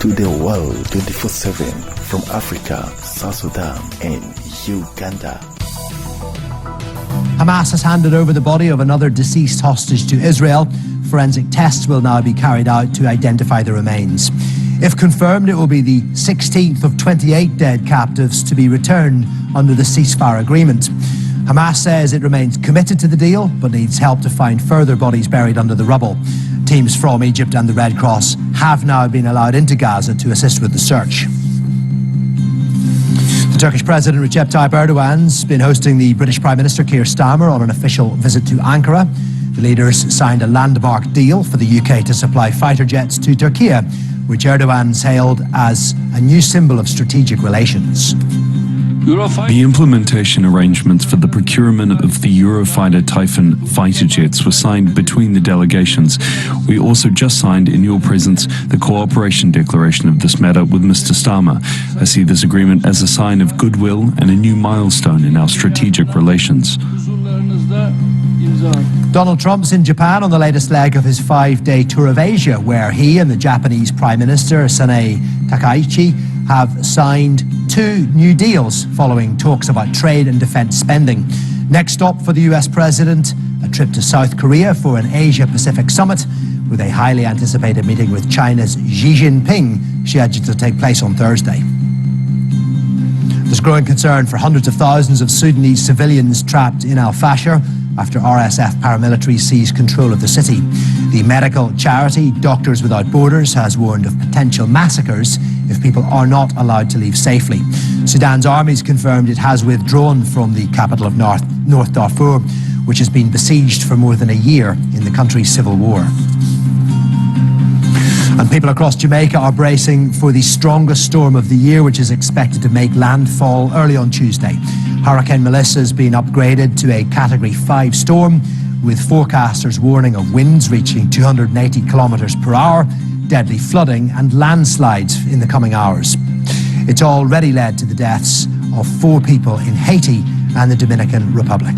to the world 24/7 from Africa, South Sudan and Uganda. Hamas has handed over the body of another deceased hostage to Israel. Forensic tests will now be carried out to identify the remains. If confirmed, it will be the 16th of 28 dead captives to be returned under the ceasefire agreement. Hamas says it remains committed to the deal, but needs help to find further bodies buried under the rubble. Teams from Egypt and the Red Cross have now been allowed into Gaza to assist with the search. The Turkish President Recep Tayyip Erdogan's been hosting the British Prime Minister Keir Starmer on an official visit to Ankara. The leaders signed a landmark deal for the UK to supply fighter jets to Turkiye, which Erdogan's hailed as a new symbol of strategic relations. The implementation arrangements for the procurement of the Eurofighter Typhoon fighter jets were signed between the delegations. We also just signed, in your presence, the cooperation declaration of this matter with Mr. Starmer. I see this agreement as a sign of goodwill and a new milestone in our strategic relations. Donald Trump's in Japan on the latest leg of his 5-day tour of Asia, where he and the Japanese Prime Minister Sanae Takaichi have signed 2 new deals following talks about trade and defense spending. Next stop for the US President, a trip to South Korea for an Asia-Pacific summit, with a highly anticipated meeting with China's Xi Jinping scheduled to take place on Thursday. There's growing concern for hundreds of thousands of Sudanese civilians trapped in Fasher after RSF paramilitaries seized control of the city. The medical charity Doctors Without Borders has warned of potential massacres if people are not allowed to leave safely. Sudan's army's confirmed it has withdrawn from the capital of North Darfur, which has been besieged for more than a year in the country's civil war. And people across Jamaica are bracing for the strongest storm of the year, which is expected to make landfall early on Tuesday. Hurricane Melissa has been upgraded to a Category 5 storm, with forecasters warning of winds reaching 280 kilometres per hour, deadly flooding and landslides in the coming hours. It's already led to the deaths of 4 people in Haiti and the Dominican Republic.